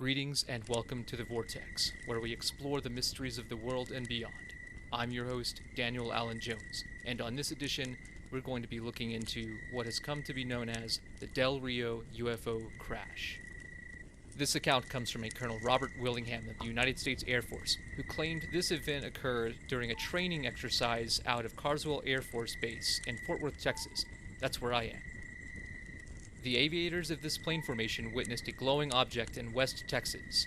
Greetings and welcome to the Vortex, where we explore the mysteries of the world and beyond. I'm your host, Daniel Allen Jones, and on this edition, we're going to be looking into what has come to be known as the Del Rio UFO crash. This account comes from a Colonel Robert Willingham of the United States Air Force, who claimed this event occurred during a training exercise out of Carswell Air Force Base in Fort Worth, Texas. That's where I am. The aviators of this plane formation witnessed a glowing object in West Texas.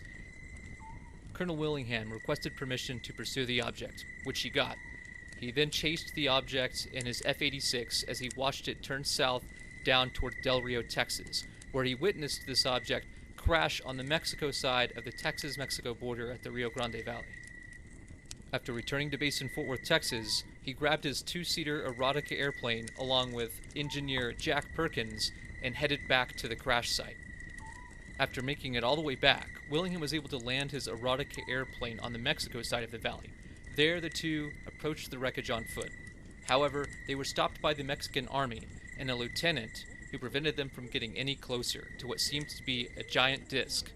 Colonel Willingham requested permission to pursue the object, which he got. He then chased the object in his F-86 as he watched it turn south down toward Del Rio, Texas, where he witnessed this object crash on the Mexico side of the Texas-Mexico border at the Rio Grande Valley. After returning to base in Fort Worth, Texas, he grabbed his two-seater Erotica airplane along with engineer Jack Perkins and headed back to the crash site. After making it all the way back, Willingham was able to land his Erotica airplane on the Mexico side of the valley. There, the two approached the wreckage on foot. However, they were stopped by the Mexican army and a lieutenant who prevented them from getting any closer to what seemed to be a giant disc,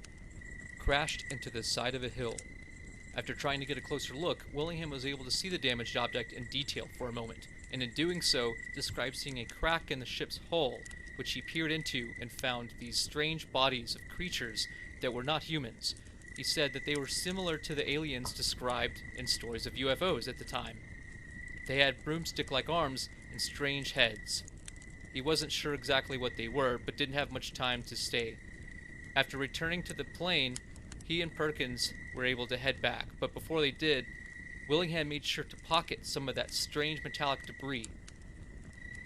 crashed into the side of a hill. After trying to get a closer look, Willingham was able to see the damaged object in detail for a moment, and in doing so, described seeing a crack in the ship's hull, which he peered into and found these strange bodies of creatures that were not humans. He said that they were similar to the aliens described in stories of UFOs at the time. They had broomstick-like arms and strange heads. He wasn't sure exactly what they were, but didn't have much time to stay. After returning to the plane, he and Perkins were able to head back, but before they did, Willingham made sure to pocket some of that strange metallic debris.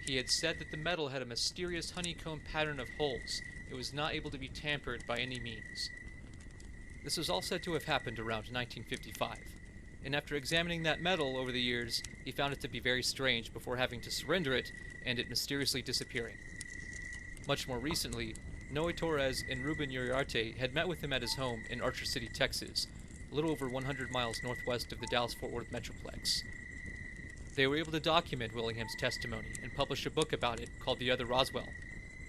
He had said that the metal had a mysterious honeycomb pattern of holes. It was not able to be tampered by any means. This was all said to have happened around 1955, and after examining that metal over the years, he found it to be very strange before having to surrender it and it mysteriously disappearing. Much more recently, Noe Torres and Ruben Uriarte had met with him at his home in Archer City, Texas, a little over 100 miles northwest of the Dallas-Fort Worth Metroplex. They were able to document Willingham's testimony and publish a book about it called The Other Roswell,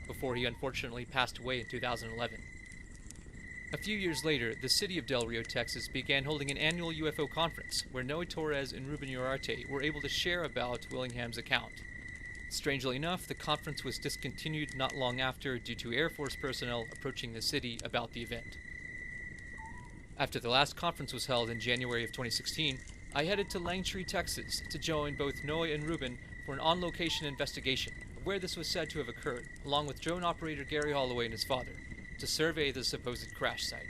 before he unfortunately passed away in 2011. A few years later, the city of Del Rio, Texas began holding an annual UFO conference where Noe Torres and Ruben Uriarte were able to share about Willingham's account. Strangely enough, the conference was discontinued not long after due to Air Force personnel approaching the city about the event. After the last conference was held in January of 2016, I headed to Langtry, Texas to join both Noe and Ruben for an on-location investigation of where this was said to have occurred, along with drone operator Gary Holloway and his father, to survey the supposed crash site.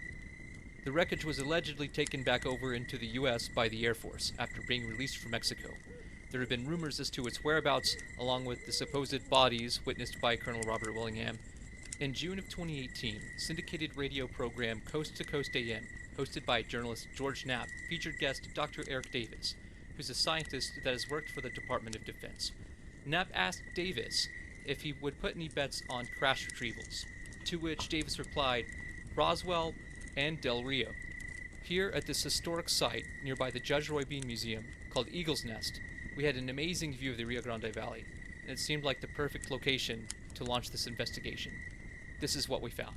The wreckage was allegedly taken back over into the U.S. by the Air Force after being released from Mexico. There have been rumors as to its whereabouts, along with the supposed bodies witnessed by Colonel Robert Willingham. In June of 2018, syndicated radio program Coast to Coast AM, hosted by journalist George Knapp, featured guest Dr. Eric Davis, who's a scientist that has worked for the Department of Defense. Knapp asked Davis if he would put any bets on crash retrievals, to which Davis replied, Roswell and Del Rio. Here at this historic site nearby the Judge Roy Bean Museum, called Eagle's Nest, we had an amazing view of the Rio Grande Valley, and it seemed like the perfect location to launch this investigation. This is what we found.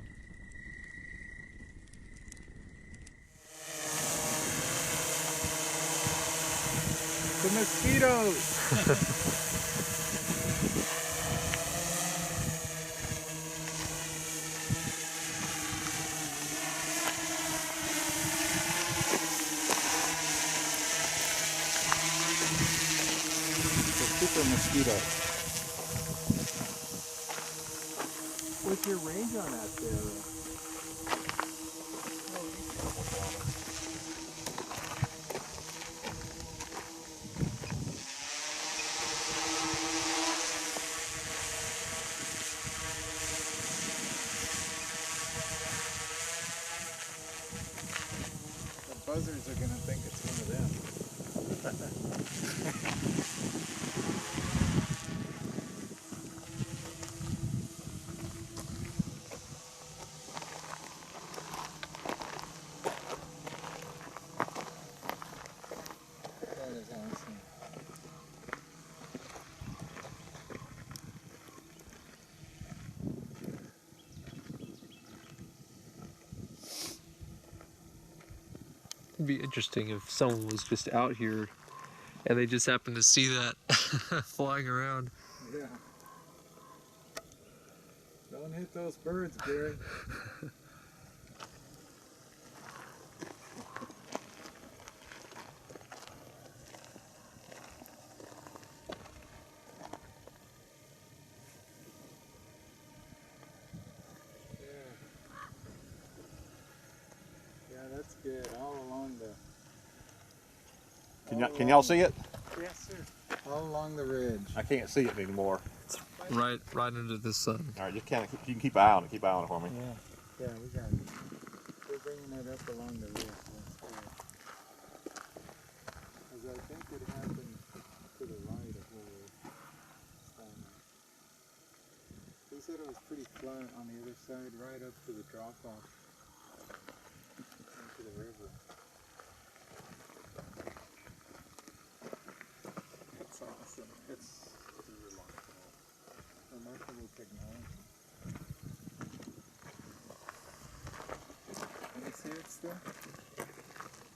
The mosquitoes! The super mosquito. What's your range on that there? Buzzards are going to think it's one of them. That is awesome. It'd be interesting if someone was just out here and they just happened to see that flying around. Yeah. Don't hit those birds, Gary. Yeah, that's good. All along the. Can y'all see it? Yes, sir. All along the ridge. I can't see it anymore. Right under the sun. All right, just kind of you can keep an eye on it. Keep an eye on it for me. Yeah, we got it. We're bringing it up along the ridge. Because I think it happened to the right of where we're standing. He said it was pretty flat on the other side, right up to the drop-off into the river. That's awesome. It's remarkable technology. Can you see it still?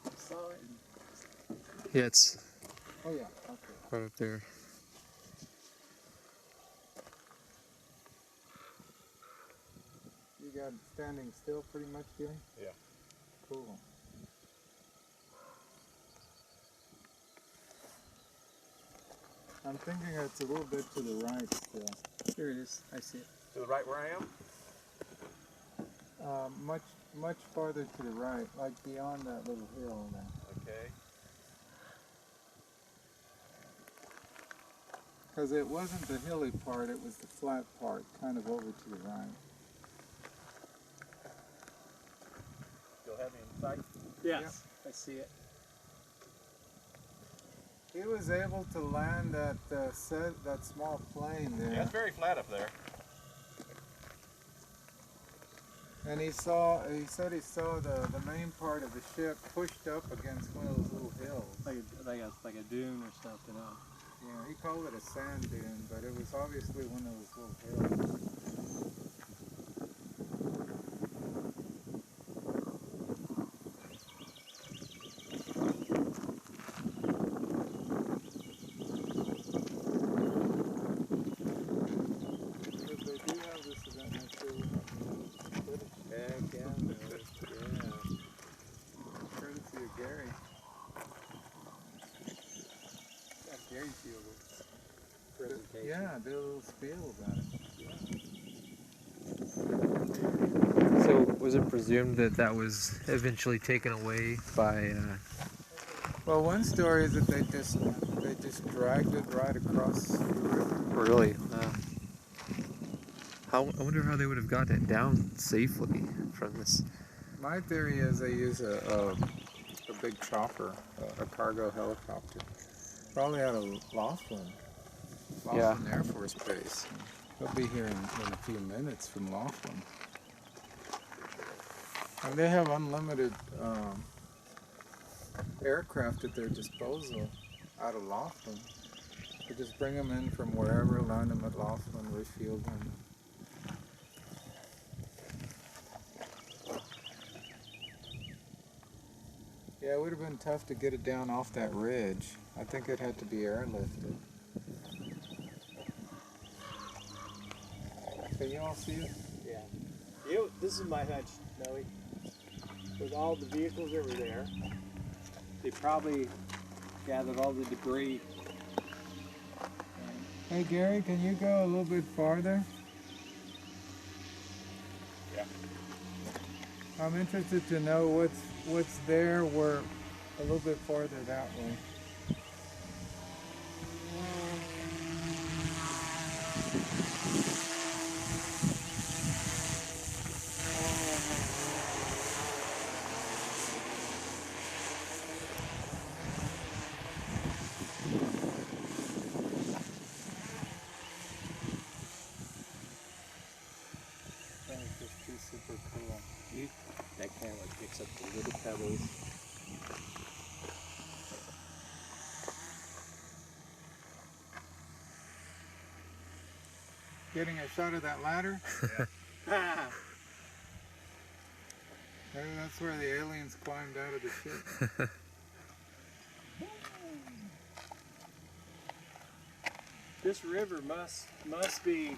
I saw it. Yeah, it's Oh yeah, okay. right up there. You got it standing still pretty much, Gary? Yeah. Cool. I'm thinking it's a little bit to the right still. Here it is. I see it. To the right where I am? Much farther to the right, like beyond that little hill there. Okay. Because it wasn't the hilly part, it was the flat part, kind of over to the right. Still have me in sight? Yes, I see it. He was able to land that that small plane there. Yeah, it's very flat up there. And he said he saw the main part of the ship pushed up against one of those little hills. Like a dune or something, huh? Yeah, he called it a sand dune, but it was obviously one of those little hills. If they do have this event next year, we'll have to put it. Heck yeah, man. Yeah. Courtesy of Gary. Got Gary Field presentation. Yeah, do a little spiel about it. So was it presumed that that was eventually taken away by? Well, one story is that they just dragged it right across the river. Really? I wonder how they would have gotten it down safely from this. My theory is they use a big chopper, a cargo helicopter, probably out of Laughlin Air Force Base. They'll be here in a few minutes from Laughlin. And they have unlimited aircraft at their disposal out of Laughlin. They just bring them in from wherever, land them at Laughlin, refuel them. Yeah, it would have been tough to get it down off that ridge. I think it had to be airlifted. Can you all see it? Yeah. This is my hunch, Noe. With all the vehicles that were there, they probably gathered all the debris. Hey Gary, can you go a little bit farther? Yeah. I'm interested to know what's there. We're a little bit farther that way. That is just too super cool. That camera picks up the little pebbles. Getting a shot of that ladder? Maybe that's where the aliens climbed out of the ship. This river must be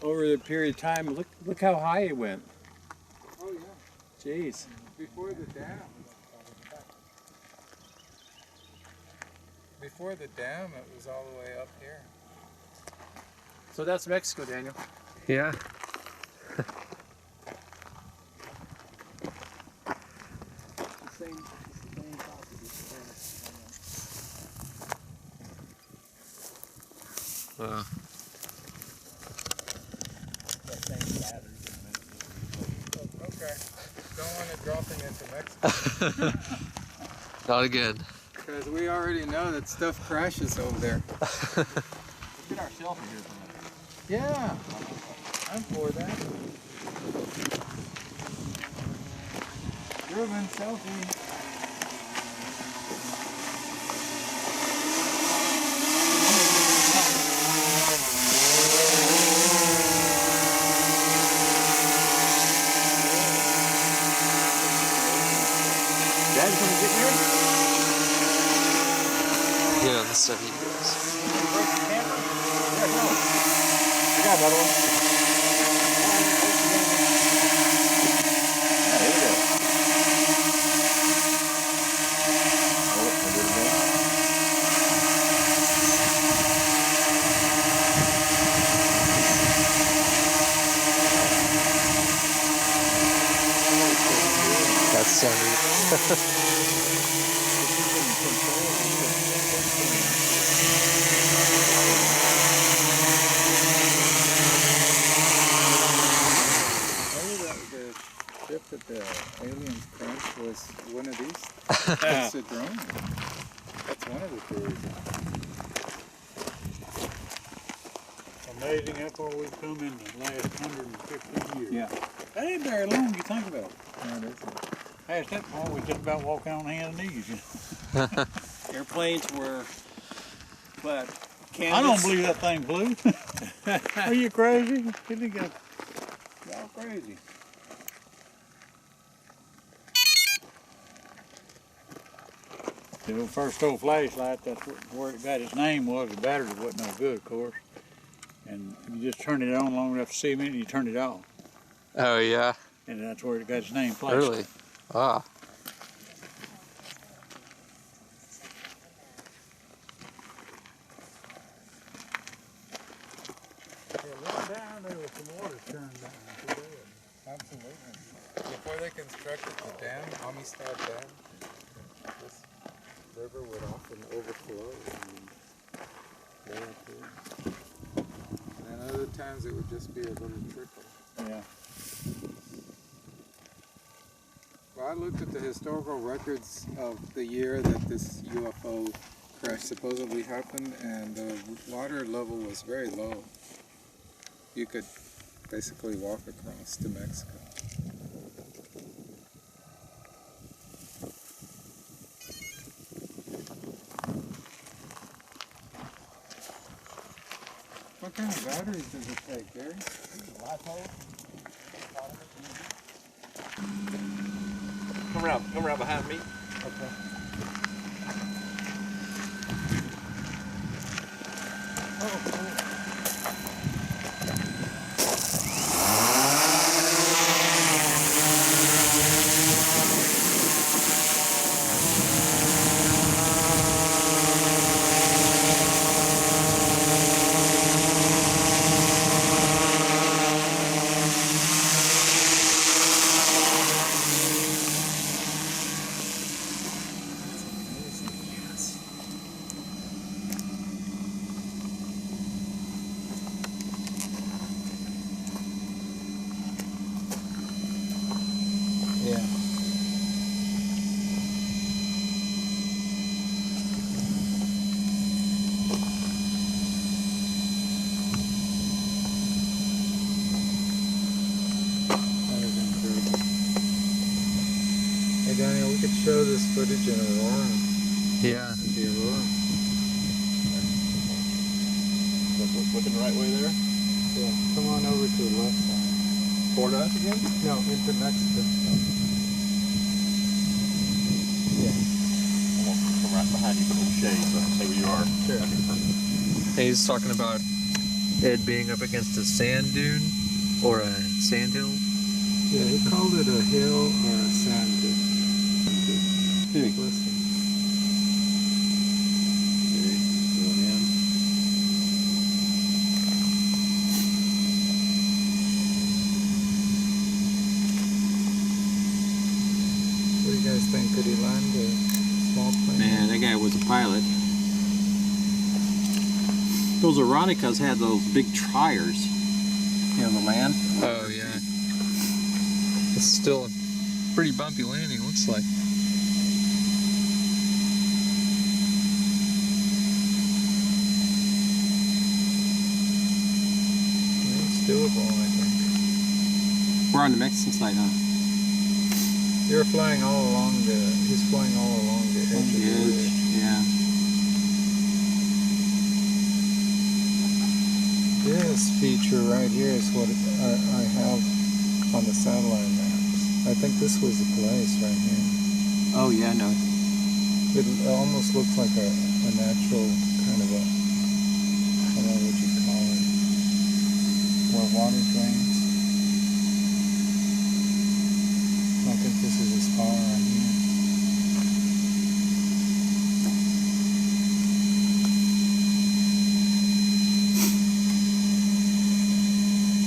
over the period of time. Look how high it went. Oh yeah. Jeez. Before the dam. Before the dam, it was all the way up here. So that's Mexico, Daniel. Yeah. The same property. Wow. Okay. Don't want it dropping into Mexico. Not again. Because we already know that stuff crashes over there. Get our shelter here for a minute. Yeah. I'm for that. Ruben, selfie. Dad, you want to get here? Yeah, on the side he goes. Break the camera? Yeah, no. I got another one. Yeah, here we go. Oh, I did it again. That's so neat. Maybe the ship that the aliens crashed was one of these. It's a drone. That's one of the theories. Amazing how far we've come in the last 150 years. Yeah. That ain't very long, you think about it. No, it isn't. Past that point, we just about walking on hands and knees. Airplanes were, what, I don't believe that thing flew. Are you crazy? Y'all crazy. The first old flashlight, that's where it got its name was. The battery wasn't no good, of course. And you just turned it on long enough to see a minute and you turned it off. Oh, yeah. And that's where it got its name, flashlight. Really? Ah. Yeah, look down there with some water turned down. Absolutely. Before they constructed the dam, Amistad Dam, this river would often overflow and go up here. And other times it would just be a little trickle. Yeah. Well, I looked at the historical records of the year that this UFO crash supposedly happened, and the water level was very low. You could basically walk across to Mexico. What kind of batteries does it take, Gary? Come around behind me. Okay. Oh, cool. Yeah. That is incredible. Hey Daniel, we could show this footage in Aurora. Yeah. The Aurora. Looking the right way there. Yeah, come on over to the left side. Toward us again? No, into Mexico. Yeah. I'm gonna come right behind you, put a little shade so I can see where you are. Sure. Okay, perfect. And he's talking about it being up against a sand dune or a sand hill. Yeah, he called it a hill or a sand dune. Listen. Okay, going in. What do you guys think? Could he land a small plane? Man, that guy was a pilot. Those Aeronicas had those big triers. You know, the land. Oh yeah. It's still a pretty bumpy landing, looks like. It's doable, I think. We're on the Mexican side, huh? You're flying all along the. He's flying all along the edge of the ridge. Yeah. This feature right here is what I have on the satellite maps. I think this was the place right here. Oh yeah, no. It almost looks like a natural kind of a, I don't know what you call it, where water drains. I think this is a spa right here.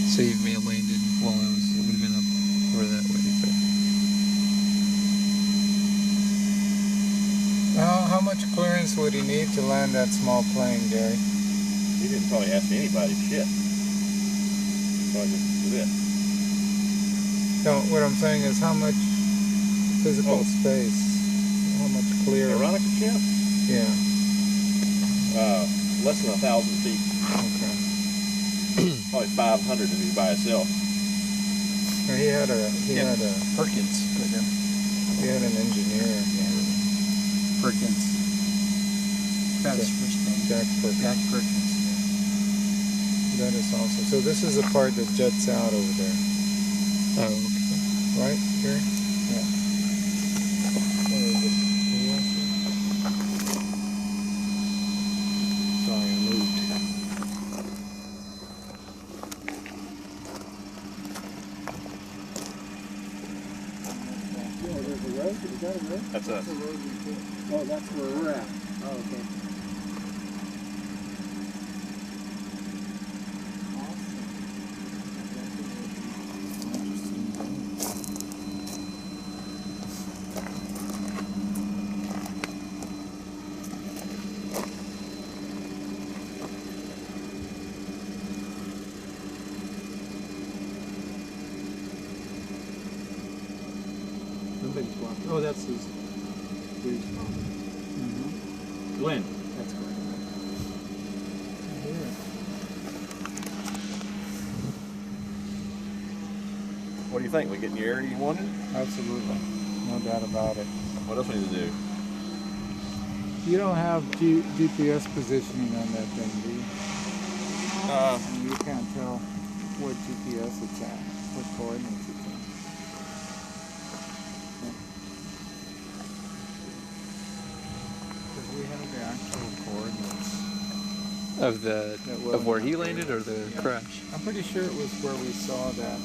So you may have landed while it would have been up over that way, but How much clearance would he need to land that small plane, Gary? He didn't probably ask anybody shit. Probably just did it. No, what I'm saying is how much physical space, how much clear? Aeronica ship? Yeah, Less than 1,000 feet. okay. Probably 500 if he's by himself. He had Perkins with him. an engineer. Perkins. That's his first name. Jack Perkins. Jack Perkins. That is awesome. So this is the part that jets out over there, oh, okay. right, Gary? Yeah. What is it? Can you watch it? Sorry, I moved. Oh, there's a road? Is that a road? That's us. Oh, that's where we're at. Oh, okay. Nobody's walking. Oh, that's his father. Glenn. That's great. Yeah. What do you think? We getting the area you wanted? Absolutely. No doubt about it. What else we need to do? You don't have GPS positioning on that thing, do you? And you can't tell what GPS it's at, what coordinates it's at. Because we have the actual coordinates. Of where he landed or the crash? I'm pretty sure it was where we saw that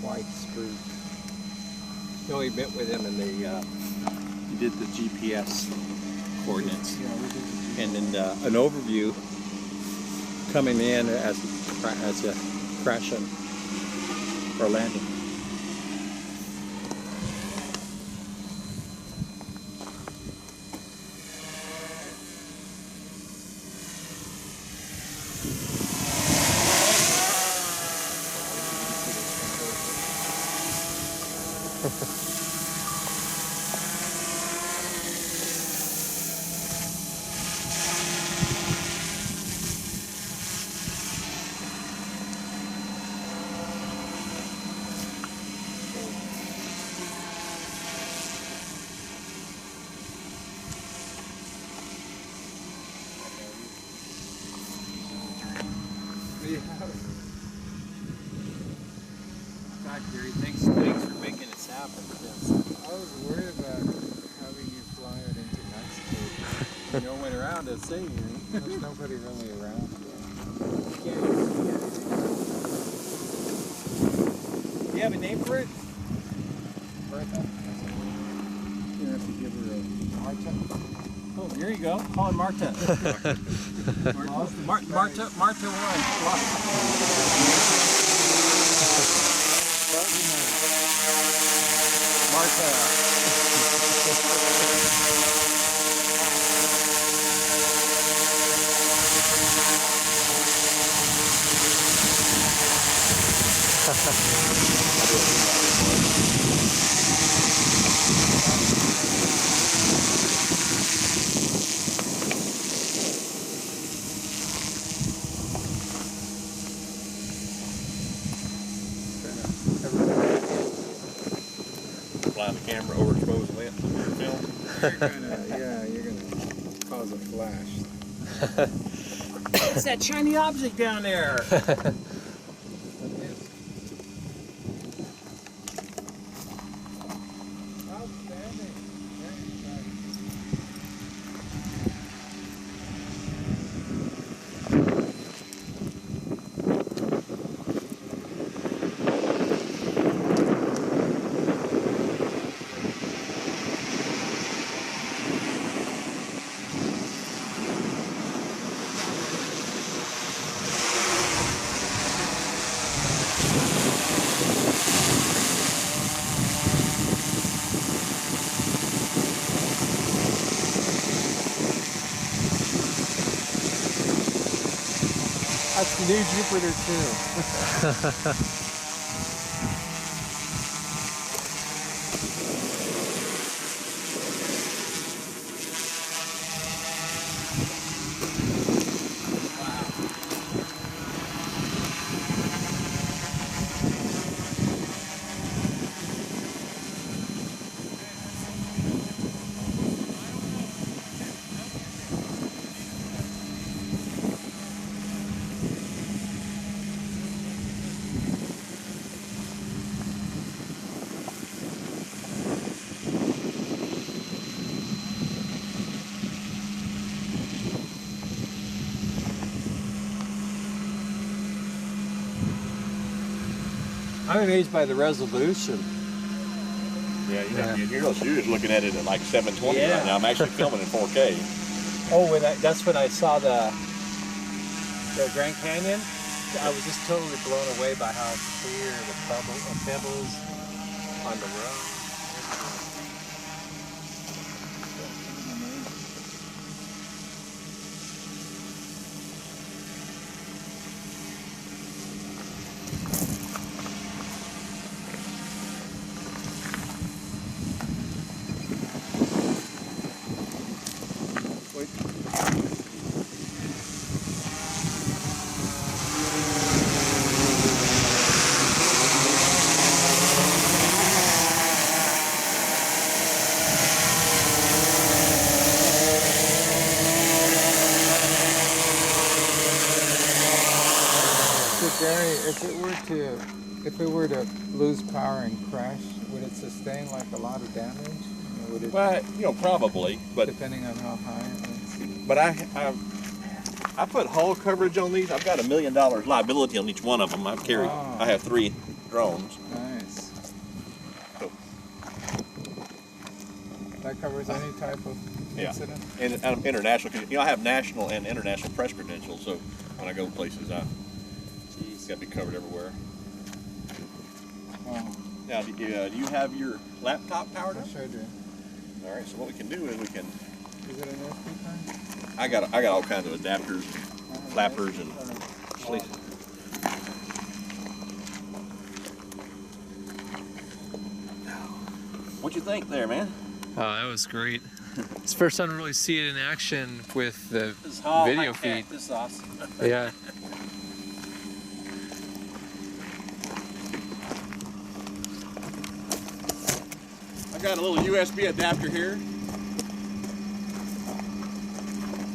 white streak. No, he met with him and they he did the GPS coordinates. Yeah, we did. And then an overview coming in as a crashing or landing. God, Gary, thanks for making this happen. I was worried about having you fly it into Mexico. No one around to see you. There's nobody really around. Do you have a name for it? Bertha. You have to give her a Marta. Oh, here you go. Call it Marta. Marta 1. Flying the camera overexposed lens film. You're gonna cause a flash. It's that shiny object down there. That's the new Jupiter too. I'm amazed by the resolution. Yeah, you're just looking at it at like 720 Yeah. right now. I'm actually filming in 4K. Oh, that's when I saw the Grand Canyon. I was just totally blown away by how clear the pebbles on the road. So Gary, if it were to lose power and crash, would it sustain like a lot of damage? Or would it, Well, probably, but depending on how high it is? but I put hull coverage on these. I've got $1 million liability on each one of them. Oh. I have 3 drones. Nice. So, That covers any type of Yeah. incident? and I'm international, because I have national and international press credentials. So when I go places, it's got to be covered everywhere. Wow. Now, do you have your laptop powered I up? sure do. All right. So what we can do is Is it an SD card? I got all kinds of adapters, flappers, and sleeves. What you think there, man? Oh, that was great. It's the first time to really see it in action with the This is all video high-tech. feed. This is awesome. Yeah. I got a little USB adapter here.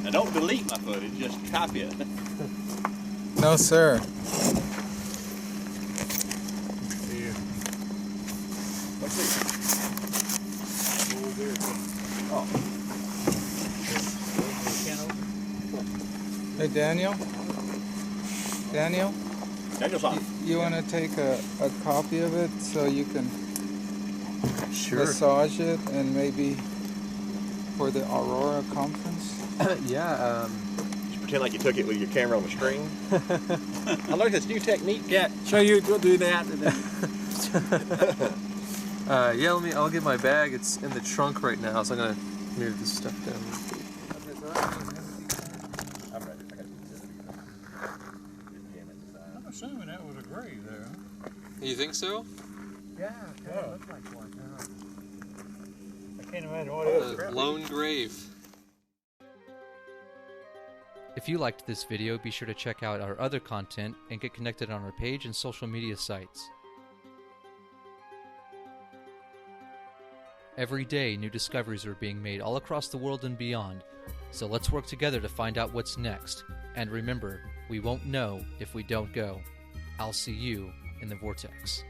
Now don't delete my footage, just copy it. No, sir. Let's see. Oh. Hey, Daniel? Daniel? Daniel's on. You want to take a copy of it so you can Sure. massage it and maybe for the Aurora conference? Yeah. Just pretend like you took it with your camera on the string. I learned this new technique. Yeah, show you. We'll do that. And then... Yeah. I'll get my bag. It's in the trunk right now, so I'm gonna move this stuff down. I'm assuming that was a grave there. You think so? Yeah, Yeah. it looks like one. I can't imagine what it is. A lone grave. If you liked this video, be sure to check out our other content and get connected on our page and social media sites. Every day, new discoveries are being made all across the world and beyond, so let's work together to find out what's next. And remember, we won't know if we don't go. I'll see you in the Vortex.